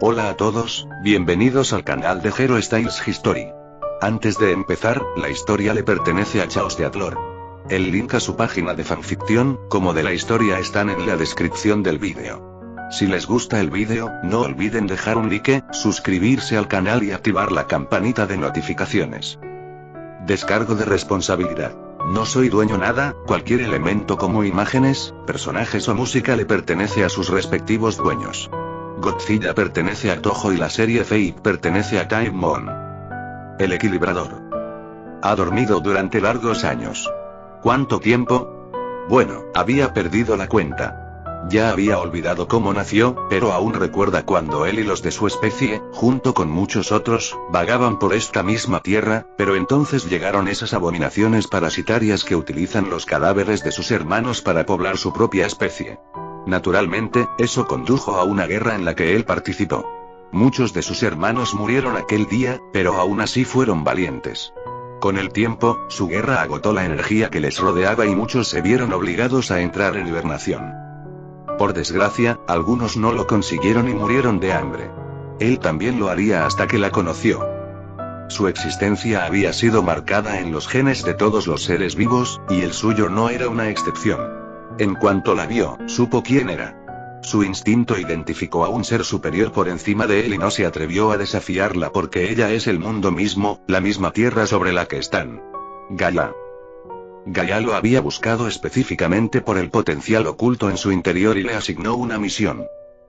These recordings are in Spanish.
Hola a todos, bienvenidos al canal de Hero Styles History. Antes de empezar, la historia le pertenece a Chaos de Atlor. El link a su página de fanficción, como de la historia, están en la descripción del vídeo. Si les gusta el vídeo, no olviden dejar un like, suscribirse al canal y activar la campanita de notificaciones. Descargo de responsabilidad. No soy dueño nada, cualquier elemento como imágenes, personajes o música le pertenece a sus respectivos dueños. Godzilla pertenece a Toho y la serie Fate pertenece a Time Moon. El equilibrador. Ha dormido durante largos años. ¿Cuánto tiempo? Bueno, había perdido la cuenta. Ya había olvidado cómo nació, pero aún recuerda cuando él y los de su especie, junto con muchos otros, vagaban por esta misma tierra, pero entonces llegaron esas abominaciones parasitarias que utilizan los cadáveres de sus hermanos para poblar su propia especie. Naturalmente, eso condujo a una guerra en la que él participó. Muchos de sus hermanos murieron aquel día, pero aún así fueron valientes. Con el tiempo, su guerra agotó la energía que les rodeaba y muchos se vieron obligados a entrar en hibernación. Por desgracia, algunos no lo consiguieron y murieron de hambre. Él también lo haría hasta que la conoció. Su existencia había sido marcada en los genes de todos los seres vivos, y el suyo no era una excepción. En cuanto la vio, supo quién era. Su instinto identificó a un ser superior por encima de él y no se atrevió a desafiarla porque ella es el mundo mismo, la misma tierra sobre la que están. Gaia. Gaia lo había buscado específicamente por el potencial oculto en su interior y le asignó una misión: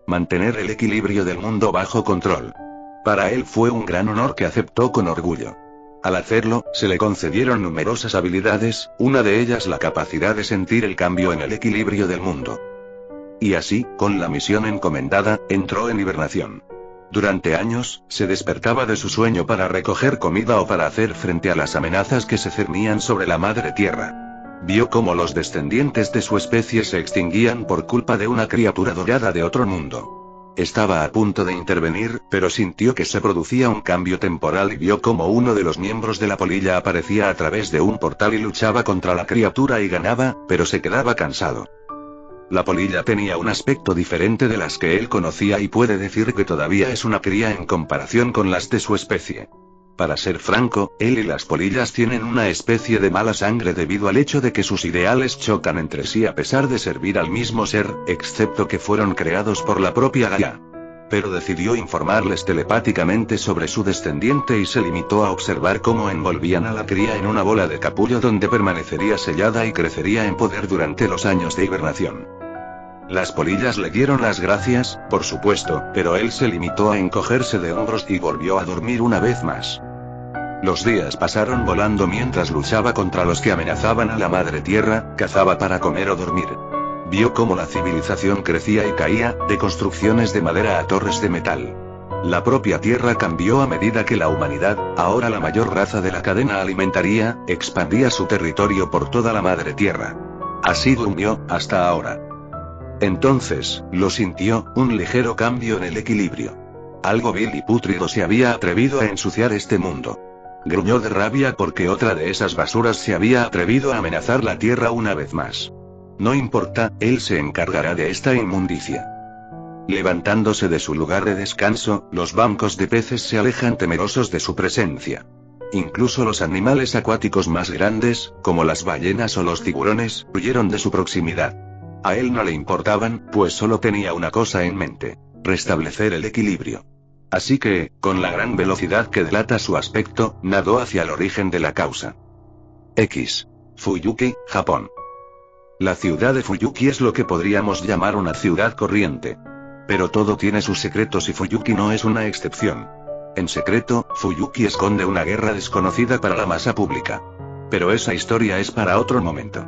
mantener el equilibrio del mundo bajo control. Para él fue un gran honor que aceptó con orgullo. Al hacerlo, se le concedieron numerosas habilidades, una de ellas la capacidad de sentir el cambio en el equilibrio del mundo. Y así, con la misión encomendada, entró en hibernación. Durante años, se despertaba de su sueño para recoger comida o para hacer frente a las amenazas que se cernían sobre la madre tierra. Vio cómo los descendientes de su especie se extinguían por culpa de una criatura dorada de otro mundo. Estaba a punto de intervenir, pero sintió que se producía un cambio temporal y vio cómo uno de los miembros de la polilla aparecía a través de un portal y luchaba contra la criatura y ganaba, pero se quedaba cansado. La polilla tenía un aspecto diferente de las que él conocía y puede decir que todavía es una cría en comparación con las de su especie. Para ser franco, él y las polillas tienen una especie de mala sangre debido al hecho de que sus ideales chocan entre sí a pesar de servir al mismo ser, excepto que fueron creados por la propia Gaia. Pero decidió informarles telepáticamente sobre su descendiente y se limitó a observar cómo envolvían a la cría en una bola de capullo donde permanecería sellada y crecería en poder durante los años de hibernación. Las polillas le dieron las gracias, por supuesto, pero él se limitó a encogerse de hombros y volvió a dormir una vez más. Los días pasaron volando mientras luchaba contra los que amenazaban a la madre tierra, cazaba para comer o dormir. Vio cómo la civilización crecía y caía, de construcciones de madera a torres de metal. La propia tierra cambió a medida que la humanidad, ahora la mayor raza de la cadena alimentaria, expandía su territorio por toda la madre tierra. Así durmió, hasta ahora. Entonces, lo sintió, un ligero cambio en el equilibrio. Algo vil y pútrido se había atrevido a ensuciar este mundo. Gruñó de rabia porque otra de esas basuras se había atrevido a amenazar la tierra una vez más. No importa, él se encargará de esta inmundicia. Levantándose de su lugar de descanso, los bancos de peces se alejan temerosos de su presencia. Incluso los animales acuáticos más grandes, como las ballenas o los tiburones, huyeron de su proximidad. A él no le importaban, pues solo tenía una cosa en mente: restablecer el equilibrio. Así que, con la gran velocidad que delata su aspecto, nadó hacia el origen de la causa. Fuyuki, Japón. La ciudad de Fuyuki es lo que podríamos llamar una ciudad corriente. Pero todo tiene sus secretos y Fuyuki no es una excepción. En secreto, Fuyuki esconde una guerra desconocida para la masa pública. Pero esa historia es para otro momento.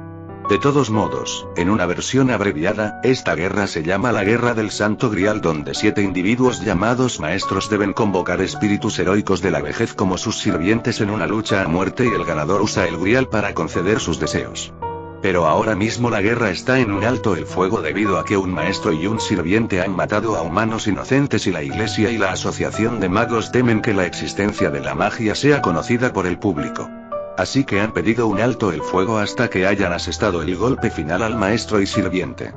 De todos modos, en una versión abreviada, esta guerra se llama la Guerra del Santo Grial, donde 7 individuos llamados maestros deben convocar espíritus heroicos de la vejez como sus sirvientes en una lucha a muerte y el ganador usa el Grial para conceder sus deseos. Pero ahora mismo la guerra está en un alto el fuego debido a que un maestro y un sirviente han matado a humanos inocentes y la Iglesia y la Asociación de Magos temen que la existencia de la magia sea conocida por el público. Así que han pedido un alto el fuego hasta que hayan asestado el golpe final al maestro y sirviente.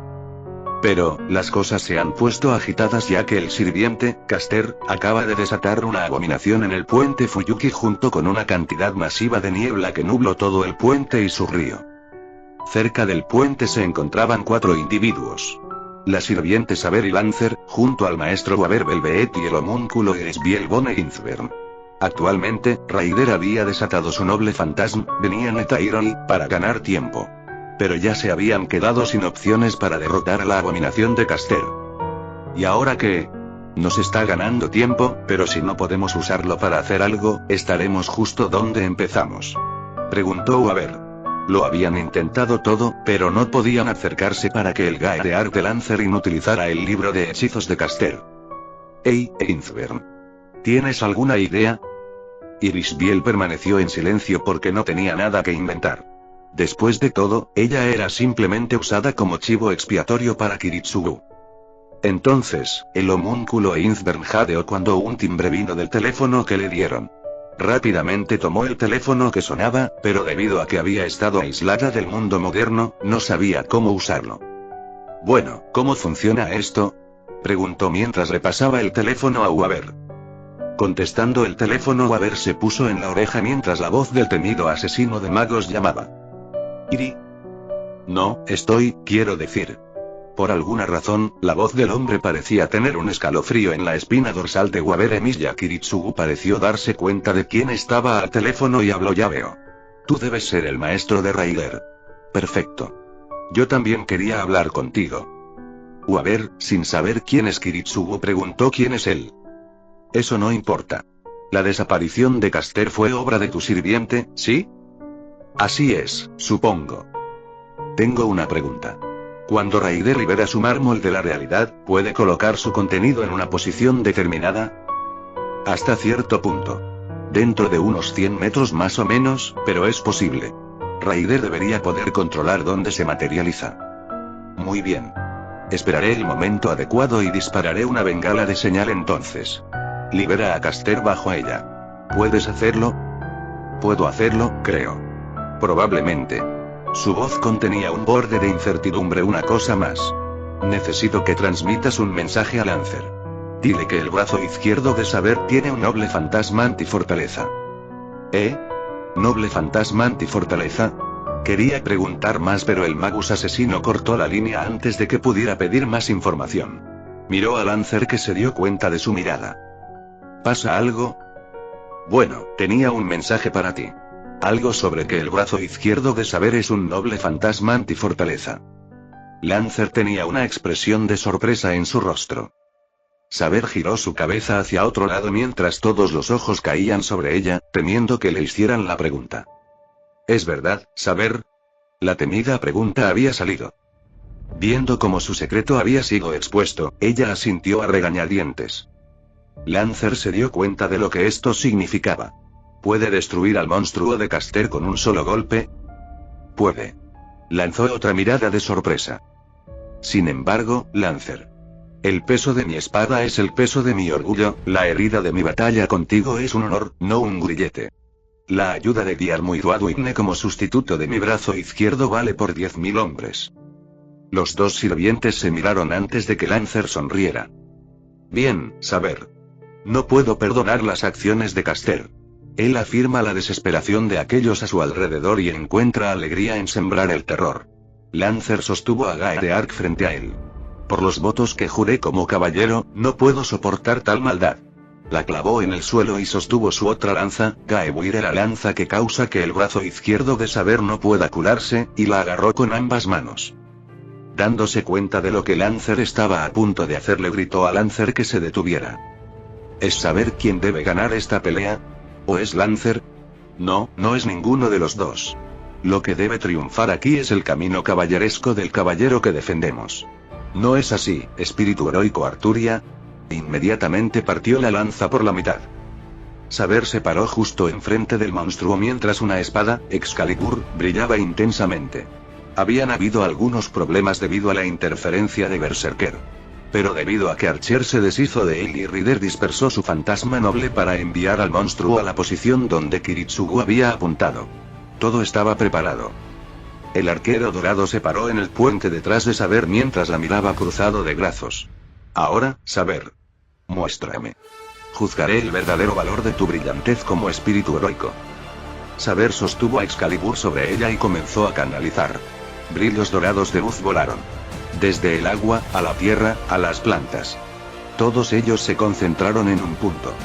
Pero, las cosas se han puesto agitadas ya que el sirviente, Caster, acaba de desatar una abominación en el puente Fuyuki junto con una cantidad masiva de niebla que nubló todo el puente y su río. Cerca del puente se encontraban 4 individuos. La sirviente Saber y Lancer, junto al maestro Waver Belveet y el homúnculo Erisbiel Bone Inzvern. Actualmente, Raider había desatado su noble fantasma, Benian Etairoi, para ganar tiempo. Pero ya se habían quedado sin opciones para derrotar a la abominación de Caster. ¿Y ahora qué? Nos está ganando tiempo, pero si no podemos usarlo para hacer algo, estaremos justo donde empezamos. Preguntó Waver. Lo habían intentado todo, pero no podían acercarse para que el Gaedear de Lancer inutilizara el libro de hechizos de Caster. Hey, Inzvern. ¿Tienes alguna idea? Irisbiel permaneció en silencio porque no tenía nada que inventar. Después de todo, ella era simplemente usada como chivo expiatorio para Kiritsugu. Entonces, el homúnculo Inzvern jadeó cuando un timbre vino del teléfono que le dieron. Rápidamente tomó el teléfono que sonaba, pero debido a que había estado aislada del mundo moderno, no sabía cómo usarlo. Bueno, ¿cómo funciona esto? Preguntó mientras le pasaba el teléfono a Waver. Contestando el teléfono, Waver se puso en la oreja mientras la voz del temido asesino de magos llamaba. Iri. No, quiero decir. Por alguna razón, la voz del hombre parecía tener un escalofrío en la espina dorsal de Waver. Emilia Kiritsugu pareció darse cuenta de quién estaba al teléfono y habló. Ya veo. Tú debes ser el maestro de Raider. Perfecto. Yo también quería hablar contigo. Waver, sin saber quién es Kiritsugu, preguntó quién es él. Eso no importa. La desaparición de Caster fue obra de tu sirviente, ¿sí? Así es, supongo. Tengo una pregunta. Cuando Raider libera su mármol de la realidad, ¿puede colocar su contenido en una posición determinada? Hasta cierto punto. Dentro de unos 100 metros más o menos, pero es posible. Raider debería poder controlar dónde se materializa. Muy bien. Esperaré el momento adecuado y dispararé una bengala de señal entonces. Libera a Caster bajo ella. ¿Puedes hacerlo? Puedo hacerlo, creo. Probablemente. Su voz contenía un borde de incertidumbre. Una cosa más. Necesito que transmitas un mensaje a Lancer. Dile que el brazo izquierdo de Saber tiene un noble fantasma antifortaleza. ¿Eh? ¿Noble fantasma antifortaleza? Quería preguntar más, pero el magus asesino cortó la línea antes de que pudiera pedir más información. Miró a Lancer, que se dio cuenta de su mirada. ¿Pasa algo? Bueno, tenía un mensaje para ti. Algo sobre que el brazo izquierdo de Saber es un noble fantasma antifortaleza. Lancer tenía una expresión de sorpresa en su rostro. Saber giró su cabeza hacia otro lado mientras todos los ojos caían sobre ella, temiendo que le hicieran la pregunta. ¿Es verdad, Saber? La temida pregunta había salido. Viendo cómo su secreto había sido expuesto, ella asintió a regañadientes. Lancer se dio cuenta de lo que esto significaba. ¿Puede destruir al monstruo de Caster con un solo golpe? Puede. Lanzó otra mirada de sorpresa. Sin embargo, Lancer. El peso de mi espada es el peso de mi orgullo, la herida de mi batalla contigo es un honor, no un grillete. La ayuda de Diarmuiduaduigne como sustituto de mi brazo izquierdo vale por 10.000 hombres. Los dos sirvientes se miraron antes de que Lancer sonriera. Bien, Saber. No puedo perdonar las acciones de Caster. Él afirma la desesperación de aquellos a su alrededor y encuentra alegría en sembrar el terror. Lancer sostuvo a Gaedeark frente a él. Por los votos que juré como caballero, no puedo soportar tal maldad. La clavó en el suelo y sostuvo su otra lanza, Gaebuir, la lanza que causa que el brazo izquierdo de Saber no pueda curarse, y la agarró con ambas manos. Dándose cuenta de lo que Lancer estaba a punto de hacer, le gritó a Lancer que se detuviera. ¿Es Saber quien debe ganar esta pelea? ¿O es Lancer? No, no es ninguno de los dos. Lo que debe triunfar aquí es el camino caballeresco del caballero que defendemos. ¿No es así, espíritu heroico Arturia? Inmediatamente partió la lanza por la mitad. Saber se paró justo enfrente del monstruo mientras una espada, Excalibur, brillaba intensamente. Habían habido algunos problemas debido a la interferencia de Berserker. Pero debido a que Archer se deshizo de él y Rider dispersó su fantasma noble para enviar al monstruo a la posición donde Kiritsugu había apuntado. Todo estaba preparado. El arquero dorado se paró en el puente detrás de Saber mientras la miraba cruzado de brazos. Ahora, Saber. Muéstrame. Juzgaré el verdadero valor de tu brillantez como espíritu heroico. Saber sostuvo a Excalibur sobre ella y comenzó a canalizar. Brillos dorados de luz volaron. Desde el agua, a la tierra, a las plantas. Todos ellos se concentraron en un punto.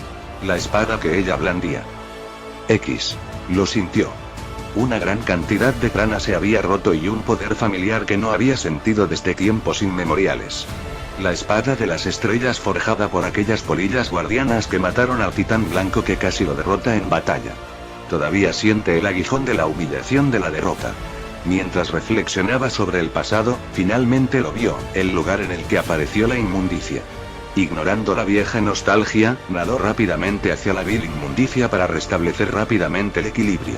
La espada que ella blandía. X. Lo sintió. Una gran cantidad de prana se había roto y un poder familiar que no había sentido desde tiempos inmemoriales. La espada de las estrellas forjada por aquellas polillas guardianas que mataron al titán blanco que casi lo derrota en batalla. Todavía siente el aguijón de la humillación de la derrota. Mientras reflexionaba sobre el pasado, finalmente lo vio, el lugar en el que apareció la inmundicia. Ignorando la vieja nostalgia, nadó rápidamente hacia la vil inmundicia para restablecer rápidamente el equilibrio.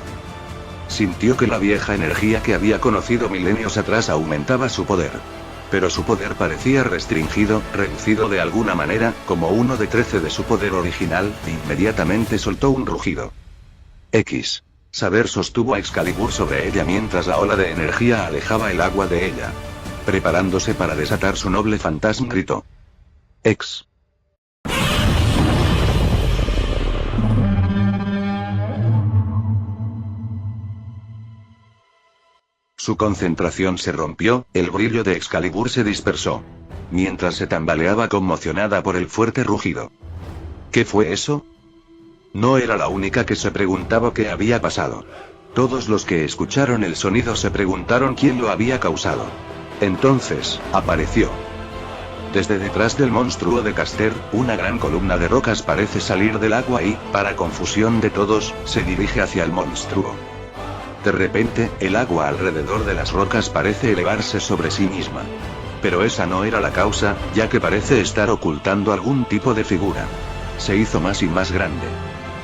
Sintió que la vieja energía que había conocido milenios atrás aumentaba su poder. Pero su poder parecía restringido, reducido de alguna manera, como uno de 13 de su poder original, e inmediatamente soltó un rugido. X. Saber sostuvo a Excalibur sobre ella mientras la ola de energía alejaba el agua de ella. Preparándose para desatar su noble fantasma gritó. X. Su concentración se rompió, el brillo de Excalibur se dispersó. Mientras se tambaleaba conmocionada por el fuerte rugido. ¿Qué fue eso? No era la única que se preguntaba qué había pasado. Todos los que escucharon el sonido se preguntaron quién lo había causado. Entonces, apareció. Desde detrás del monstruo de Caster, una gran columna de rocas parece salir del agua y, para confusión de todos, se dirige hacia el monstruo. De repente, el agua alrededor de las rocas parece elevarse sobre sí misma. Pero esa no era la causa, ya que parece estar ocultando algún tipo de figura. Se hizo más y más grande.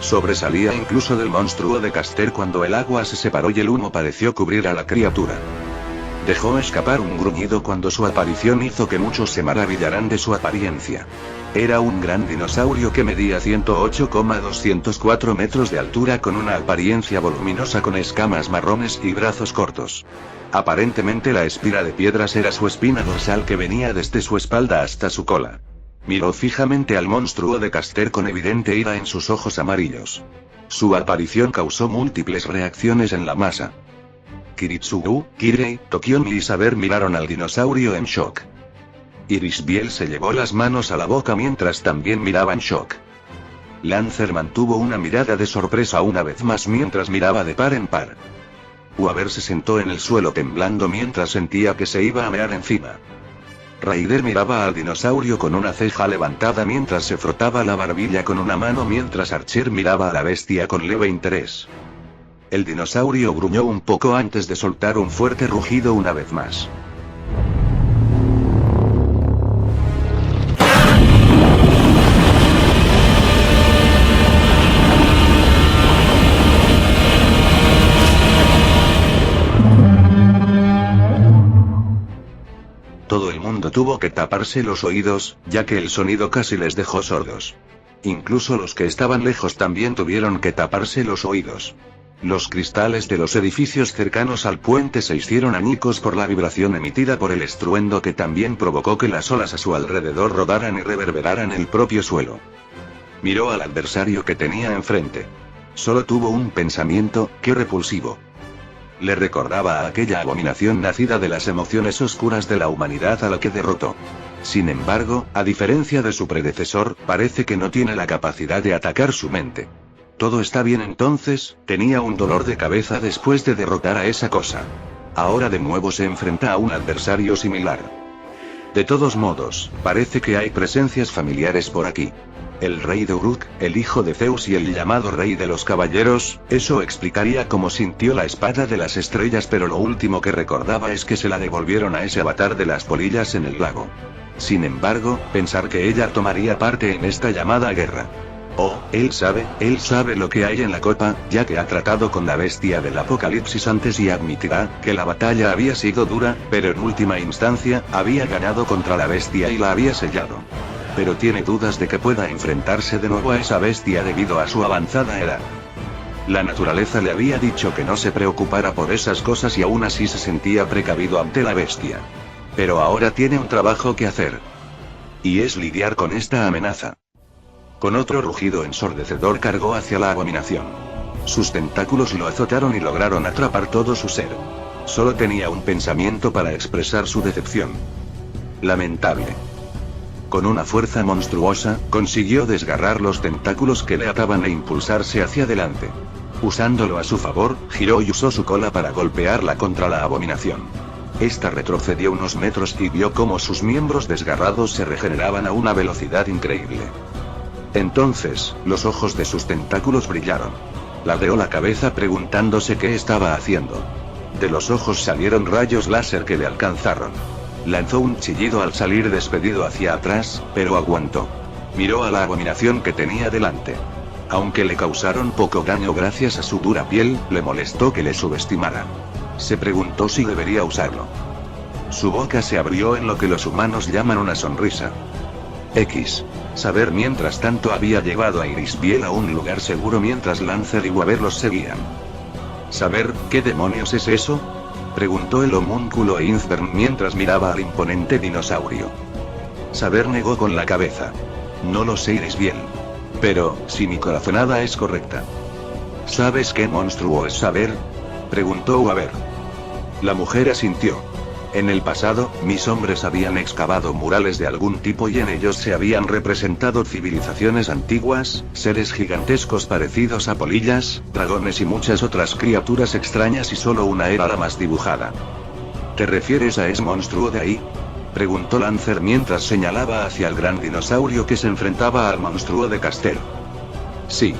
Sobresalía incluso del monstruo de Caster cuando el agua se separó y el humo pareció cubrir a la criatura. Dejó escapar un gruñido cuando su aparición hizo que muchos se maravillaran de su apariencia. Era un gran dinosaurio que medía 108,204 metros de altura con una apariencia voluminosa con escamas marrones y brazos cortos. Aparentemente la espira de piedras era su espina dorsal que venía desde su espalda hasta su cola. Miró fijamente al monstruo de Caster con evidente ira en sus ojos amarillos. Su aparición causó múltiples reacciones en la masa. Kiritsugu, Kirei, Tokiomi y Saber miraron al dinosaurio en shock. Irisbiel se llevó las manos a la boca mientras también miraba en shock. Lancer mantuvo una mirada de sorpresa una vez más mientras miraba de par en par. Waver se sentó en el suelo temblando mientras sentía que se iba a mear encima. Raider miraba al dinosaurio con una ceja levantada mientras se frotaba la barbilla con una mano mientras Archer miraba a la bestia con leve interés. El dinosaurio gruñó un poco antes de soltar un fuerte rugido una vez más. Todo el mundo tuvo que taparse los oídos, ya que el sonido casi les dejó sordos. Incluso los que estaban lejos también tuvieron que taparse los oídos. Los cristales de los edificios cercanos al puente se hicieron añicos por la vibración emitida por el estruendo que también provocó que las olas a su alrededor rodaran y reverberaran el propio suelo. Miró al adversario que tenía enfrente. Solo tuvo un pensamiento, qué repulsivo. Le recordaba a aquella abominación nacida de las emociones oscuras de la humanidad a la que derrotó. Sin embargo, a diferencia de su predecesor, parece que no tiene la capacidad de atacar su mente. Todo está bien entonces, tenía un dolor de cabeza después de derrotar a esa cosa. Ahora de nuevo se enfrenta a un adversario similar. De todos modos, parece que hay presencias familiares por aquí. El rey de Uruk, el hijo de Zeus y el llamado rey de los caballeros, eso explicaría cómo sintió la espada de las estrellas, pero lo último que recordaba es que se la devolvieron a ese avatar de las polillas en el lago. Sin embargo, pensar que ella tomaría parte en esta llamada guerra. Oh, él sabe lo que hay en la copa, ya que ha tratado con la bestia del apocalipsis antes y admitirá que la batalla había sido dura, pero en última instancia, había ganado contra la bestia y la había sellado. Pero tiene dudas de que pueda enfrentarse de nuevo a esa bestia debido a su avanzada edad. La naturaleza le había dicho que no se preocupara por esas cosas y aún así se sentía precavido ante la bestia. Pero ahora tiene un trabajo que hacer. Y es lidiar con esta amenaza. Con otro rugido ensordecedor cargó hacia la abominación. Sus tentáculos lo azotaron y lograron atrapar todo su ser. Solo tenía un pensamiento para expresar su decepción. Lamentable. Con una fuerza monstruosa, consiguió desgarrar los tentáculos que le ataban e impulsarse hacia adelante. Usándolo a su favor, giró y usó su cola para golpearla contra la abominación. Esta retrocedió unos metros y vio cómo sus miembros desgarrados se regeneraban a una velocidad increíble. Entonces, los ojos de sus tentáculos brillaron. Ladeó la cabeza preguntándose qué estaba haciendo. De los ojos salieron rayos láser que le alcanzaron. Lanzó un chillido al salir despedido hacia atrás, pero aguantó. Miró a la abominación que tenía delante. Aunque le causaron poco daño gracias a su dura piel, le molestó que le subestimara. Se preguntó si debería usarlo. Su boca se abrió en lo que los humanos llaman una sonrisa. Saber mientras tanto había llevado a Irisbiel a un lugar seguro mientras Lancer y Waver los seguían. ¿Saber qué demonios es eso?, preguntó el homúnculo Einzbern mientras miraba al imponente dinosaurio. Saber negó con la cabeza. No lo sé, Irisbiel. Pero, si mi corazonada es correcta. ¿Sabes qué monstruo es Saber?, preguntó Waver. La mujer asintió. En el pasado, mis hombres habían excavado murales de algún tipo y en ellos se habían representado civilizaciones antiguas, seres gigantescos parecidos a polillas, dragones y muchas otras criaturas extrañas y solo una era la más dibujada. ¿Te refieres a ese monstruo de ahí?, preguntó Lancer mientras señalaba hacia el gran dinosaurio que se enfrentaba al monstruo de Castor. Sí.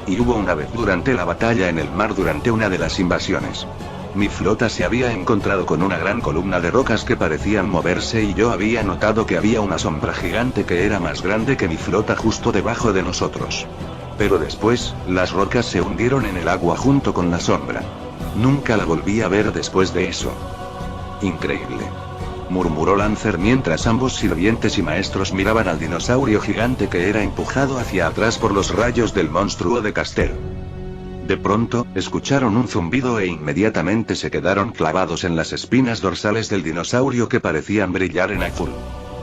Y hubo una vez durante la batalla en el mar durante una de las invasiones. Mi flota se había encontrado con una gran columna de rocas que parecían moverse y yo había notado que había una sombra gigante que era más grande que mi flota justo debajo de nosotros. Pero después, las rocas se hundieron en el agua junto con la sombra. Nunca la volví a ver después de eso. Increíble, murmuró Lancer mientras ambos sirvientes y maestros miraban al dinosaurio gigante que era empujado hacia atrás por los rayos del monstruo de Castor. De pronto, escucharon un zumbido e inmediatamente se quedaron clavados en las espinas dorsales del dinosaurio que parecían brillar en azul.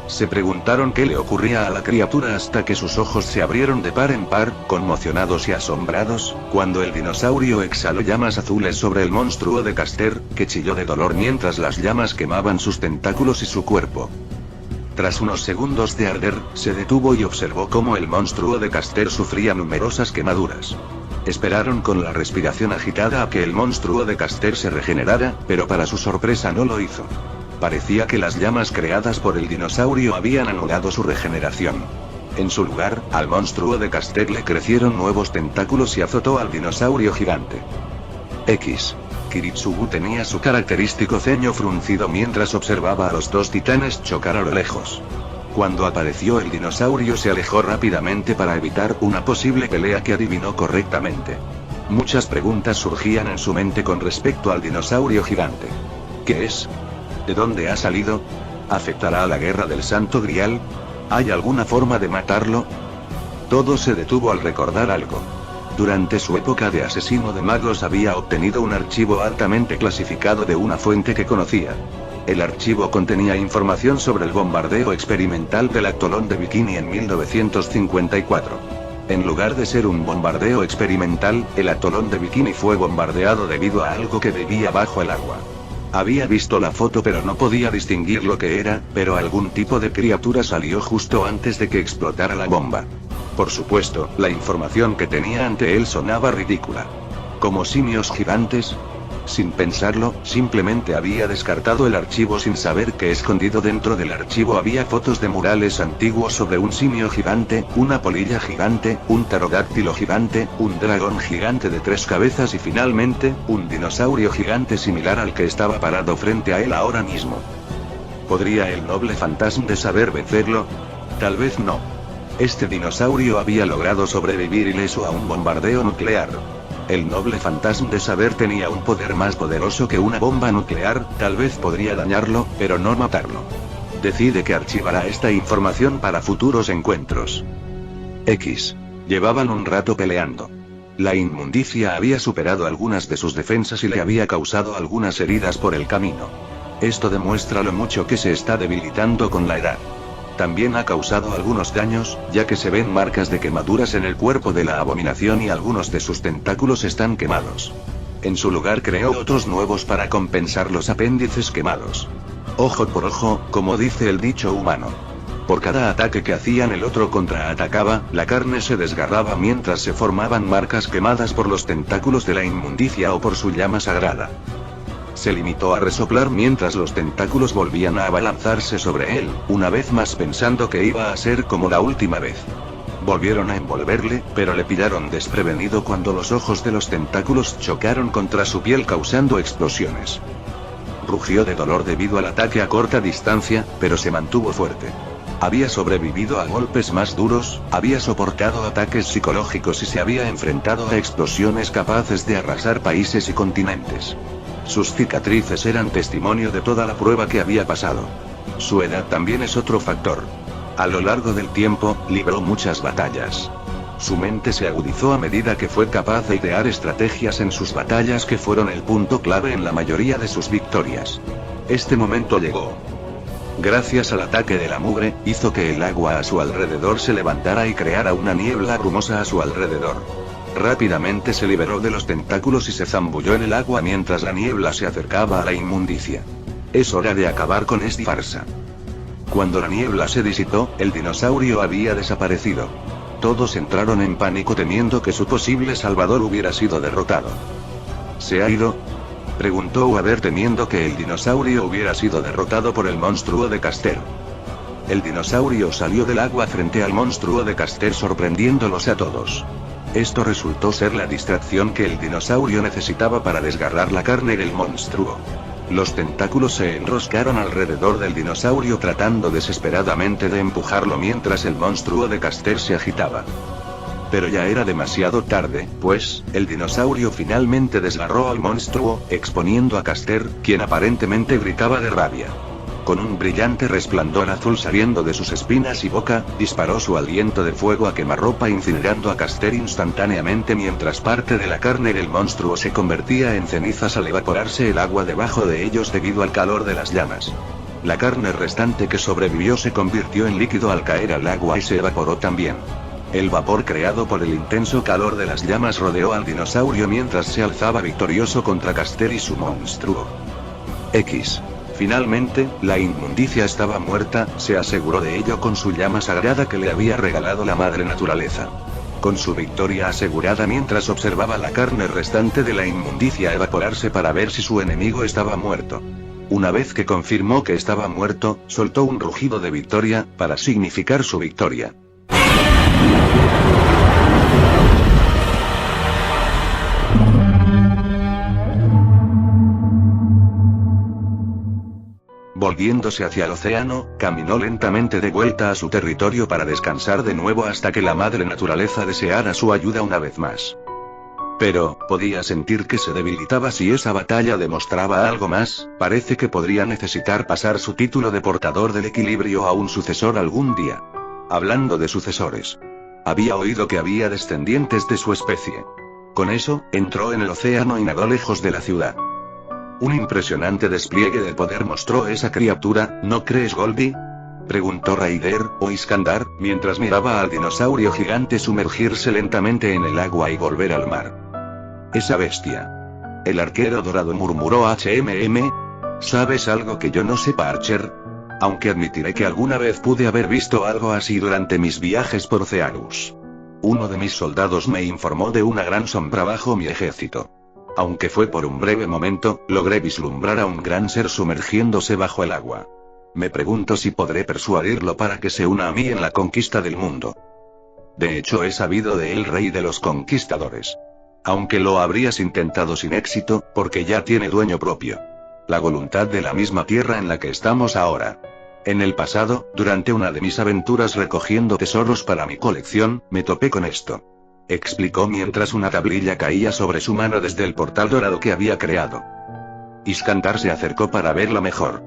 Se preguntaron qué le ocurría a la criatura hasta que sus ojos se abrieron de par en par, conmocionados y asombrados, cuando el dinosaurio exhaló llamas azules sobre el monstruo de Castor, que chilló de dolor mientras las llamas quemaban sus tentáculos y su cuerpo. Tras unos segundos de arder, se detuvo y observó cómo el monstruo de Castor sufría numerosas quemaduras. Esperaron con la respiración agitada a que el monstruo de Castor se regenerara, pero para su sorpresa no lo hizo. Parecía que las llamas creadas por el dinosaurio habían anulado su regeneración. En su lugar, al monstruo de Castor le crecieron nuevos tentáculos y azotó al dinosaurio gigante. Kiritsugu tenía su característico ceño fruncido mientras observaba a los dos titanes chocar a lo lejos. Cuando apareció el dinosaurio se alejó rápidamente para evitar una posible pelea que adivinó correctamente. Muchas preguntas surgían en su mente con respecto al dinosaurio gigante. ¿Qué es? ¿De dónde ha salido? ¿Afectará a la guerra del Santo Grial? ¿Hay alguna forma de matarlo? Todo se detuvo al recordar algo. Durante su época de asesino de magos había obtenido un archivo altamente clasificado de una fuente que conocía. El archivo contenía información sobre el bombardeo experimental del atolón de Bikini en 1954. En lugar de ser un bombardeo experimental, el atolón de Bikini fue bombardeado debido a algo que vivía bajo el agua. Había visto la foto pero no podía distinguir lo que era, pero algún tipo de criatura salió justo antes de que explotara la bomba. Por supuesto, la información que tenía ante él sonaba ridícula. ¿Como simios gigantes? Sin pensarlo, simplemente había descartado el archivo sin saber que escondido dentro del archivo había fotos de murales antiguos sobre un simio gigante, una polilla gigante, un pterodáctilo gigante, un dragón gigante de 3 cabezas y finalmente, un dinosaurio gigante similar al que estaba parado frente a él ahora mismo. ¿Podría el noble fantasma de Saber vencerlo? Tal vez no. Este dinosaurio había logrado sobrevivir ileso a un bombardeo nuclear. El noble fantasma de Saber tenía un poder más poderoso que una bomba nuclear, tal vez podría dañarlo, pero no matarlo. Decide que archivará esta información para futuros encuentros. Llevaban un rato peleando. La inmundicia había superado algunas de sus defensas y le había causado algunas heridas por el camino. Esto demuestra lo mucho que se está debilitando con la edad. También ha causado algunos daños, ya que se ven marcas de quemaduras en el cuerpo de la abominación y algunos de sus tentáculos están quemados. En su lugar creó otros nuevos para compensar los apéndices quemados. Ojo por ojo, como dice el dicho humano. Por cada ataque que hacían el otro contraatacaba, la carne se desgarraba mientras se formaban marcas quemadas por los tentáculos de la inmundicia o por su llama sagrada. Se limitó a resoplar mientras los tentáculos volvían a abalanzarse sobre él, una vez más pensando que iba a ser como la última vez. Volvieron a envolverle, pero le pillaron desprevenido cuando los ojos de los tentáculos chocaron contra su piel causando explosiones. Rugió de dolor debido al ataque a corta distancia, pero se mantuvo fuerte. Había sobrevivido a golpes más duros, había soportado ataques psicológicos y se había enfrentado a explosiones capaces de arrasar países y continentes. Sus cicatrices eran testimonio de toda la prueba que había pasado. Su edad también es otro factor. A lo largo del tiempo, libró muchas batallas. Su mente se agudizó a medida que fue capaz de idear estrategias en sus batallas que fueron el punto clave en la mayoría de sus victorias. Este momento llegó. Gracias al ataque de la mugre, hizo que el agua a su alrededor se levantara y creara una niebla brumosa a su alrededor. Rápidamente se liberó de los tentáculos y se zambulló en el agua mientras la niebla se acercaba a la inmundicia. Es hora de acabar con esta farsa. Cuando la niebla se disipó, el dinosaurio había desaparecido. Todos entraron en pánico temiendo que su posible salvador hubiera sido derrotado. ¿Se ha ido?, preguntó Wader temiendo que el dinosaurio hubiera sido derrotado por el monstruo de Caster. El dinosaurio salió del agua frente al monstruo de Caster sorprendiéndolos a todos. Esto resultó ser la distracción que el dinosaurio necesitaba para desgarrar la carne del monstruo. Los tentáculos se enroscaron alrededor del dinosaurio tratando desesperadamente de empujarlo mientras el monstruo de Caster se agitaba. Pero ya era demasiado tarde, pues, el dinosaurio finalmente desgarró al monstruo, exponiendo a Caster, quien aparentemente gritaba de rabia. Con un brillante resplandor azul saliendo de sus espinas y boca, disparó su aliento de fuego a quemarropa incinerando a Caster instantáneamente mientras parte de la carne del monstruo se convertía en cenizas al evaporarse el agua debajo de ellos debido al calor de las llamas. La carne restante que sobrevivió se convirtió en líquido al caer al agua y se evaporó también. El vapor creado por el intenso calor de las llamas rodeó al dinosaurio mientras se alzaba victorioso contra Caster y su monstruo. Finalmente, la inmundicia estaba muerta, se aseguró de ello con su llama sagrada que le había regalado la madre naturaleza. Con su victoria asegurada mientras observaba la carne restante de la inmundicia evaporarse para ver si su enemigo estaba muerto. Una vez que confirmó que estaba muerto, soltó un rugido de victoria, para significar su victoria. Volviéndose hacia el océano, caminó lentamente de vuelta a su territorio para descansar de nuevo hasta que la madre naturaleza deseara su ayuda una vez más. Pero, podía sentir que se debilitaba si esa batalla demostraba algo más, parece que podría necesitar pasar su título de portador del equilibrio a un sucesor algún día. Hablando de sucesores. Había oído que había descendientes de su especie. Con eso, entró en el océano y nadó lejos de la ciudad. Un impresionante despliegue de poder mostró esa criatura, ¿no crees, Goldie?, preguntó Raider, o Iskandar, mientras miraba al dinosaurio gigante sumergirse lentamente en el agua y volver al mar. Esa bestia. El arquero dorado murmuró ¿Sabes algo que yo no sepa, Archer? Aunque admitiré que alguna vez pude haber visto algo así durante mis viajes por Cearus. Uno de mis soldados me informó de una gran sombra bajo mi ejército. Aunque fue por un breve momento, logré vislumbrar a un gran ser sumergiéndose bajo el agua. Me pregunto si podré persuadirlo para que se una a mí en la conquista del mundo. De hecho, he sabido de él, rey de los conquistadores. Aunque lo habrías intentado sin éxito, porque ya tiene dueño propio. La voluntad de la misma tierra en la que estamos ahora. En el pasado, durante una de mis aventuras recogiendo tesoros para mi colección, me topé con esto. Explicó mientras una tablilla caía sobre su mano desde el portal dorado que había creado. Iskandar se acercó para verla mejor.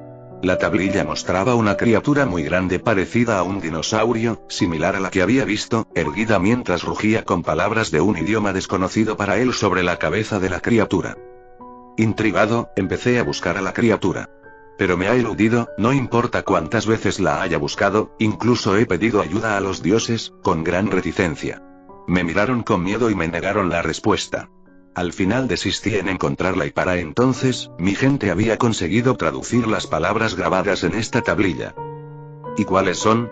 La tablilla mostraba una criatura muy grande parecida a un dinosaurio, similar a la que había visto, erguida mientras rugía con palabras de un idioma desconocido para él sobre la cabeza de la criatura. Intrigado, empecé a buscar a la criatura. Pero me ha eludido, no importa cuántas veces la haya buscado, incluso he pedido ayuda a los dioses, con gran reticencia. Me miraron con miedo y me negaron la respuesta. Al final desistí en encontrarla y para entonces, mi gente había conseguido traducir las palabras grabadas en esta tablilla. ¿Y cuáles son?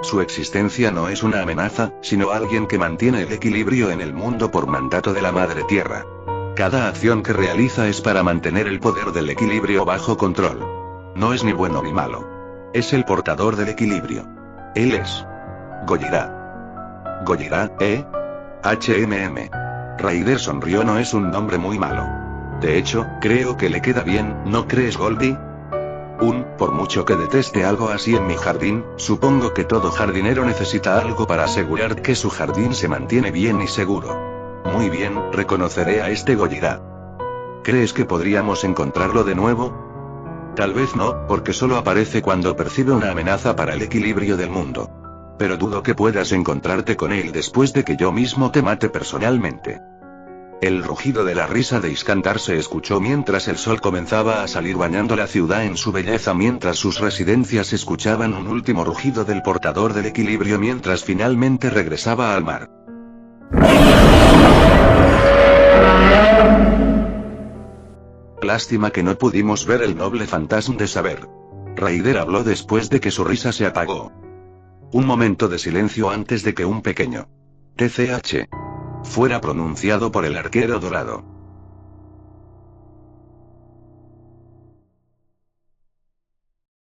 Su existencia no es una amenaza, sino alguien que mantiene el equilibrio en el mundo por mandato de la Madre Tierra. Cada acción que realiza es para mantener el poder del equilibrio bajo control. No es ni bueno ni malo. Es el portador del equilibrio. Él es Gojira. Gojira, HMM. Raider sonrió. No es un nombre muy malo. De hecho, creo que le queda bien, ¿no crees, Goldie? Por mucho que deteste algo así en mi jardín, supongo que todo jardinero necesita algo para asegurar que su jardín se mantiene bien y seguro. Muy bien, reconoceré a este Gojira. ¿Crees que podríamos encontrarlo de nuevo? Tal vez no, porque solo aparece cuando percibe una amenaza para el equilibrio del mundo. Pero dudo que puedas encontrarte con él después de que yo mismo te mate personalmente. El rugido de la risa de Iskandar se escuchó mientras el sol comenzaba a salir bañando la ciudad en su belleza, mientras sus residencias escuchaban un último rugido del portador del equilibrio mientras finalmente regresaba al mar. Lástima que no pudimos ver el noble fantasma de saber. Raider habló después de que su risa se apagó. Un momento de silencio antes de que un pequeño TCH fuera pronunciado por el arquero dorado.